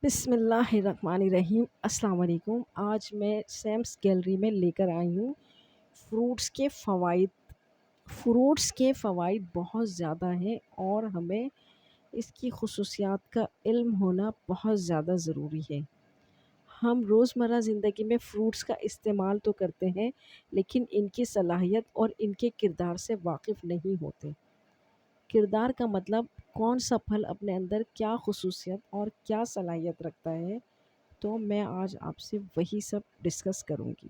بسم اللہ الرحمن الرحیم۔ السلام علیکم۔ آج میں سیمس گیلری میں لے کر آئی ہوں فروٹس کے فوائد۔ فروٹس کے فوائد بہت زیادہ ہیں اور ہمیں اس کی خصوصیات کا علم ہونا بہت زیادہ ضروری ہے۔ ہم روزمرہ زندگی میں فروٹس کا استعمال تو کرتے ہیں لیکن ان کی صلاحیت اور ان کے کردار سے واقف نہیں ہوتے۔ کردار کا مطلب کون سا پھل اپنے اندر کیا خصوصیت اور کیا صلاحیت رکھتا ہے، تو میں آج آپ سے وہی سب ڈسکس کروں گی۔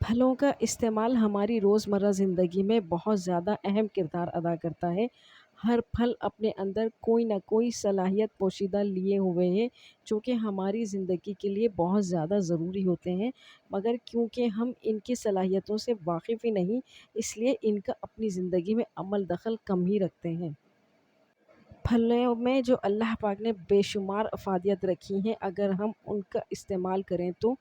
پھلوں کا استعمال ہماری روزمرہ زندگی میں بہت زیادہ اہم کردار ادا کرتا ہے۔ ہر پھل اپنے اندر کوئی نہ کوئی صلاحیت پوشیدہ لیے ہوئے ہیں جو کہ ہماری زندگی کے لیے بہت زیادہ ضروری ہوتے ہیں، مگر کیونکہ ہم ان کی صلاحیتوں سے واقف ہی نہیں، اس لیے ان کا اپنی زندگی میں عمل دخل کم ہی رکھتے ہیں۔ پھلوں میں جو اللہ پاک نے بے شمار افادیت رکھی ہیں، اگر ہم ان کا استعمال کریں تو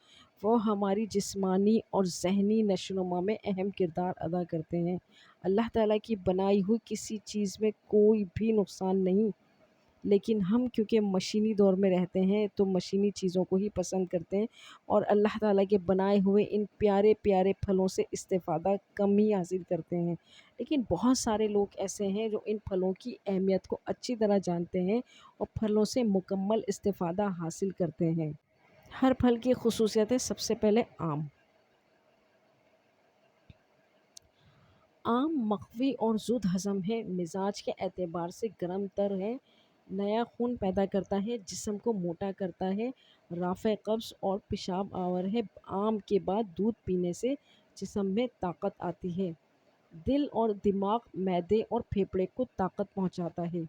وہ ہماری جسمانی اور ذہنی نشو و نما میں اہم کردار ادا کرتے ہیں۔ اللہ تعالیٰ کی بنائی ہوئی کسی چیز میں کوئی بھی نقصان نہیں، لیکن ہم کیونکہ مشینی دور میں رہتے ہیں تو مشینی چیزوں کو ہی پسند کرتے ہیں اور اللہ تعالیٰ کے بنائے ہوئے ان پیارے پیارے پھلوں سے استفادہ کم ہی حاصل کرتے ہیں۔ لیکن بہت سارے لوگ ایسے ہیں جو ان پھلوں کی اہمیت کو اچھی طرح جانتے ہیں اور پھلوں سے مکمل استفادہ حاصل کرتے ہیں۔ ہر پھل کی خصوصیت ہے۔ سب سے پہلے آم مقوی اور زود ہضم ہے، مزاج کے اعتبار سے گرم تر ہے، نیا خون پیدا کرتا ہے، جسم کو موٹا کرتا ہے، رافع قبض اور پیشاب آور ہے۔ آم کے بعد دودھ پینے سے جسم میں طاقت آتی ہے، دل اور دماغ، معدے اور پھیپھڑے کو طاقت پہنچاتا ہے۔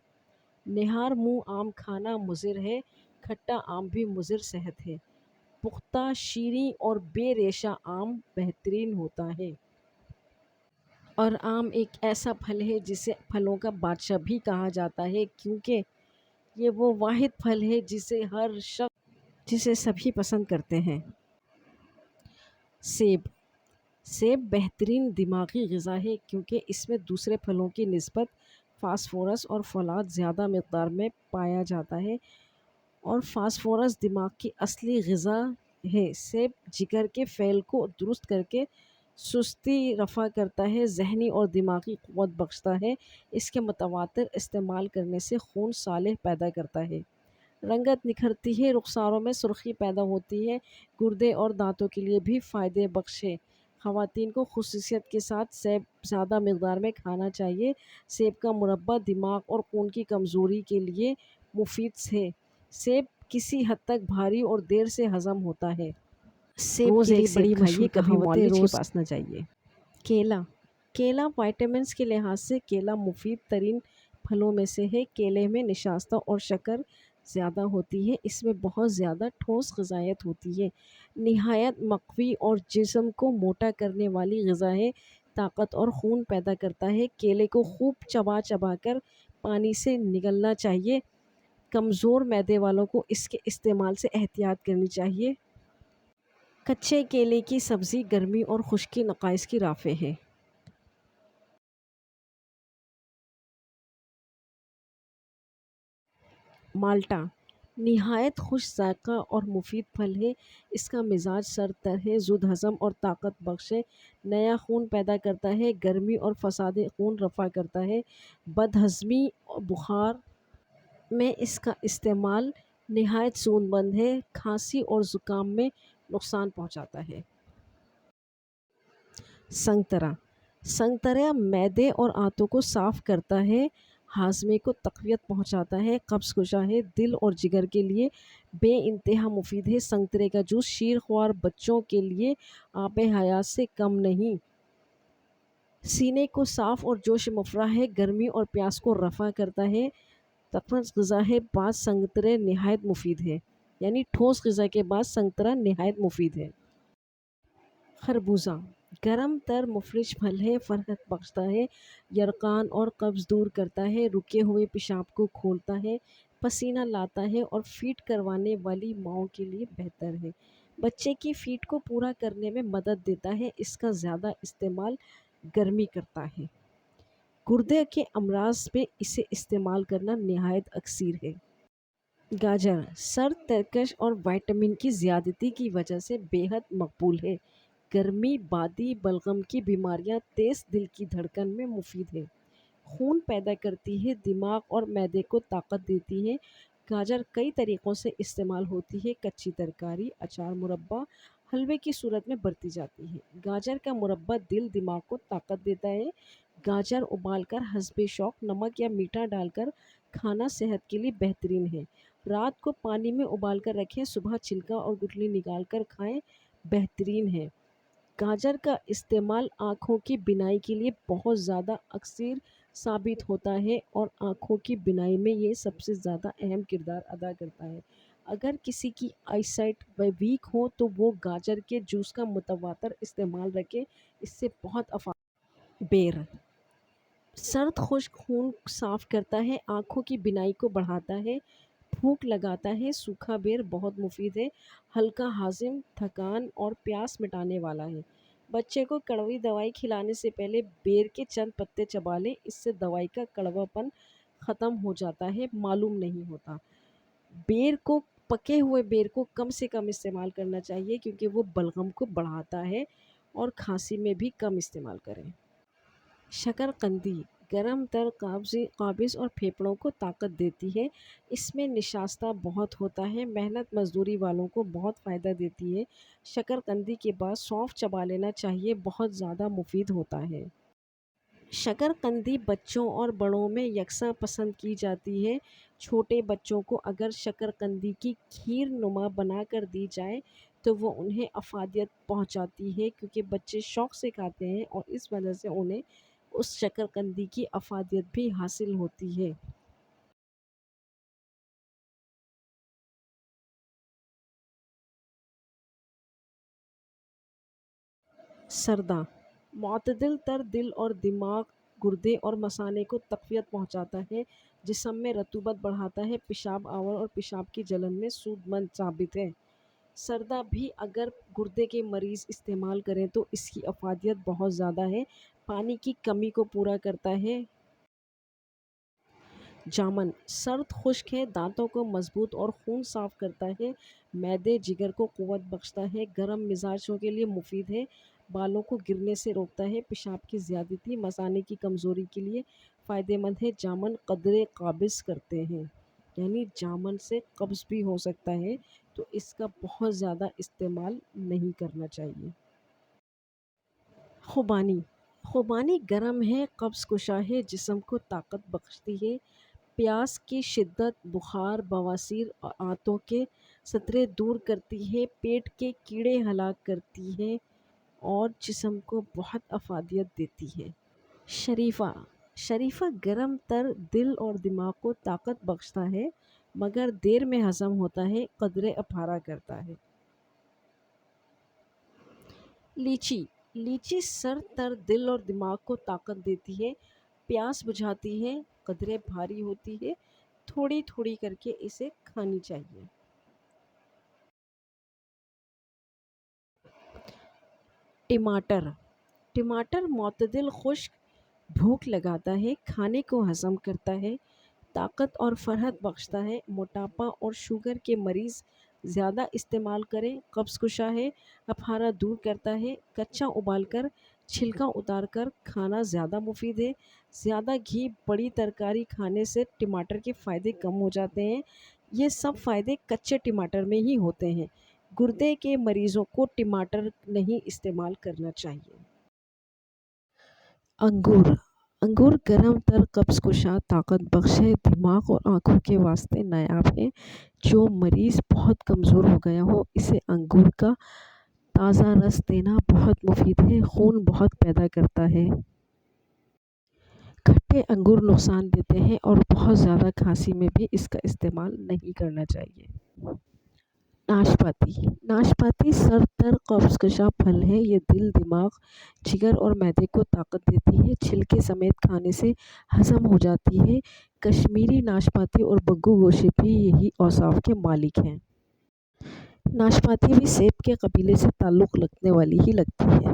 نہار منہ آم کھانا مضر ہے، کھٹا آم بھی مضر صحت ہے، پختہ شیریں اور بے ریشہ آم بہترین ہوتا ہے۔ اور آم ایک ایسا پھل ہے جسے پھلوں کا بادشاہ بھی کہا جاتا ہے کیونکہ یہ وہ واحد پھل ہے جسے سبھی پسند کرتے ہیں۔ سیب بہترین دماغی غذا ہے کیونکہ اس میں دوسرے پھلوں کی نسبت فاسفورس اور فولاد زیادہ مقدار میں پایا جاتا ہے اور فاسفورس دماغ کی اصلی غذا ہے۔ سیب جگر کے فعل کو درست کر کے سستی رفع کرتا ہے، ذہنی اور دماغی قوت بخشتا ہے۔ اس کے متواتر استعمال کرنے سے خون صالح پیدا کرتا ہے، رنگت نکھرتی ہے، رخساروں میں سرخی پیدا ہوتی ہے، گردے اور دانتوں کے لیے بھی فائدہ بخش ہے۔ خواتین کو خصوصیت کے ساتھ سیب زیادہ مقدار میں کھانا چاہیے۔ سیب کا مربا دماغ اور خون کی کمزوری کے لیے مفید ہے۔ سیب کسی حد تک بھاری اور دیر سے ہضم ہوتا ہے۔ سیب روز کے ایک لیے بڑی سیب کھائیے، مشہور کبھی کہاوتیں مولوی کے روز پاس نہ جائیے۔ کیلا وائٹامنس کے لحاظ سے کیلا مفید ترین پھلوں میں سے ہے۔ کیلے میں نشاستہ اور شکر زیادہ ہوتی ہے، اس میں بہت زیادہ ٹھوس غذائیت ہوتی ہے، نہایت مقوی اور جسم کو موٹا کرنے والی غذا ہے، طاقت اور خون پیدا کرتا ہے۔ کیلے کو خوب چبا چبا کر پانی سے نگلنا چاہیے۔ کمزور معدے والوں کو اس کے استعمال سے احتیاط کرنی چاہیے۔ کچے کیلے کی سبزی گرمی اور خشکی نقائص کی رافع ہے۔ مالٹا نہایت خوش ذائقہ اور مفید پھل ہے، اس کا مزاج سرد تر ہے، زود ہضم اور طاقت بخش ہے، نیا خون پیدا کرتا ہے، گرمی اور فساد خون رفع کرتا ہے، بد ہضمی اور بخار میں اس کا استعمال نہایت سود مند ہے، کھانسی اور زکام میں نقصان پہنچاتا ہے۔ سنگترا معدے اور آنتوں کو صاف کرتا ہے، ہاضمے کو تقویت پہنچاتا ہے، قبض کشا ہے، دل اور جگر کے لیے بے انتہا مفید ہے۔ سنگترے کا جوس شیر خوار بچوں کے لیے آب حیات سے کم نہیں، سینے کو صاف اور جوش مفرح ہے، گرمی اور پیاس کو رفع کرتا ہے، طاقتور غذا ہے۔ بعض سنگترے نہایت مفید ہے، یعنی ٹھوس غذا کے بعد سنگترا نہایت مفید ہے۔ خربوزہ گرم تر مفرش پھل ہے، فرحت بخشتا ہے، یرقان اور قبض دور کرتا ہے، رکے ہوئے پیشاب کو کھولتا ہے، پسینہ لاتا ہے اور فیڈ کروانے والی ماؤں کے لیے بہتر ہے، بچے کی فیڈ کو پورا کرنے میں مدد دیتا ہے، اس کا زیادہ استعمال گرمی کرتا ہے، گردے کے امراض میں اسے استعمال کرنا نہایت اکثر ہے۔ گاجر سرد، ترکش اور وٹامن کی زیادتی کی وجہ سے بے حد مقبول ہے۔ گرمی، بادی، بلغم کی بیماریاں، تیز دل کی دھڑکن میں مفید ہے۔ خون پیدا کرتی ہے، دماغ اور معدے کو طاقت دیتی ہے۔ گاجر کئی طریقوں سے استعمال ہوتی ہے: کچی ترکاری، اچار، مربع، حلوے کی صورت میں برتی جاتی ہے۔ گاجر کا مربع دل دماغ کو طاقت دیتا ہے۔ گاجر ابال کر حسب شوق نمک یا میٹھا ڈال کر کھانا صحت کے لیے بہترین ہے۔ رات کو پانی میں ابال کر رکھیں، صبح چھلکا اور گٹلی نکال کر کھائیں، بہترین ہے۔ گاجر کا استعمال آنکھوں کی بینائی کے لیے بہت زیادہ اکثر ثابت ہوتا ہے اور آنکھوں کی بینائی میں یہ سب سے زیادہ اہم کردار ادا کرتا ہے۔ اگر کسی کی آئی سائٹ ویک ہو تو وہ گاجر کے جوس کا متواتر استعمال رکھے، اس سے بہت افادیت۔ بیر سرد خشک خون صاف کرتا ہے، آنکھوں کی بینائی کو بڑھاتا ہے، بھوک لگاتا ہے۔ سوکھا بیر بہت مفید ہے، ہلکا ہاضم، تھکان اور پیاس مٹانے والا ہے۔ بچے کو کڑوی دوائی کھلانے سے پہلے بیر کے چند پتے چبا لیں، اس سے دوائی کا کڑوا پن ختم ہو جاتا ہے، معلوم نہیں ہوتا۔ بیر کو پکے ہوئے بیر کو کم سے کم استعمال کرنا چاہیے کیونکہ وہ بلغم کو بڑھاتا ہے، اور کھانسی میں بھی کم استعمال کریں۔ شکر قندی گرم تر، قابض اور پھیپھڑوں کو طاقت دیتی ہے۔ اس میں نشاستہ بہت ہوتا ہے، محنت مزدوری والوں کو بہت فائدہ دیتی ہے۔ شکر قندی کے بعد سونف چبا لینا چاہیے، بہت زیادہ مفید ہوتا ہے۔ شکر قندی بچوں اور بڑوں میں یکساں پسند کی جاتی ہے۔ چھوٹے بچوں کو اگر شکر قندی کی کھیر نما بنا کر دی جائے تو وہ انہیں افادیت پہنچاتی ہے، کیونکہ بچے شوق سے کھاتے ہیں اور اس وجہ سے انہیں اس شکر قندی کی افادیت بھی حاصل ہوتی ہے۔ سردا معتدل تر دل اور دماغ، گردے اور مثانے کو تقویت پہنچاتا ہے، جسم میں رطوبت بڑھاتا ہے، پیشاب آور اور پیشاب کی جلن میں سود مند ثابت ہے۔ سردا بھی اگر گردے کے مریض استعمال کریں تو اس کی افادیت بہت زیادہ ہے، پانی کی کمی کو پورا کرتا ہے۔ جامن سرد خشک ہے، دانتوں کو مضبوط اور خون صاف کرتا ہے، معدے جگر کو قوت بخشتا ہے، گرم مزاجوں کے لیے مفید ہے، بالوں کو گرنے سے روکتا ہے، پیشاب کی زیادتی، مثانے کی کمزوری کے لیے فائدہ مند ہے۔ جامن قدرے قابض کرتے ہیں، یعنی جامن سے قبض بھی ہو سکتا ہے، تو اس کا بہت زیادہ استعمال نہیں کرنا چاہیے۔ خوبانی خوبانی گرم ہے، قبض کشا ہے، جسم کو طاقت بخشتی ہے، پیاس کی شدت، بخار، بواسیر اور آنتوں کے خطرے دور کرتی ہے، پیٹ کے کیڑے ہلاک کرتی ہے اور جسم کو بہت افادیت دیتی ہے۔ شریفہ گرم تر، دل اور دماغ کو طاقت بخشتا ہے مگر دیر میں ہضم ہوتا ہے، قدرے اپارا کرتا ہے۔ لیچی سر تر، دل اور دماغ کو طاقت دیتی ہے، پیاس بجھاتی ہے، قدرے بھاری ہوتی ہے، تھوڑی تھوڑی کر کے اسے کھانی چاہیے۔ ٹماٹر معتدل خشک، بھوک لگاتا ہے، کھانے کو ہضم کرتا ہے، طاقت اور فرحت بخشتا ہے، موٹاپا اور شوگر کے مریض زیادہ استعمال کریں، قبض کشا ہے، اپارا دور کرتا ہے، کچا ابال کر چھلکا اتار کر کھانا زیادہ مفید ہے۔ زیادہ گھی، بڑی ترکاری کھانے سے ٹماٹر کے فائدے کم ہو جاتے ہیں، یہ سب فائدے کچے ٹماٹر میں ہی ہوتے ہیں۔ گردے کے مریضوں کو ٹماٹر نہیں استعمال کرنا چاہیے۔ انگور گرم تر، قبض کشا، طاقت بخش ہے، دماغ اور آنکھوں کے واسطے نایاب ہے۔ جو مریض بہت کمزور ہو گیا ہو اسے انگور کا تازہ رس دینا بہت مفید ہے، خون بہت پیدا کرتا ہے۔ کھٹے انگور نقصان دیتے ہیں اور بہت زیادہ کھانسی میں بھی اس کا استعمال نہیں کرنا چاہیے۔ ناشپاتی سر تر، قبض کشا پھل ہے، یہ دل، دماغ، جگر اور معدے کو طاقت دیتی ہے، چھلکے سمیت کھانے سے ہضم ہو جاتی ہے۔ کشمیری ناشپاتی اور بگو گوشے بھی یہی اوصاف کے مالک ہیں۔ ناشپاتی بھی سیب کے قبیلے سے تعلق رکھنے والی ہی لگتی ہے۔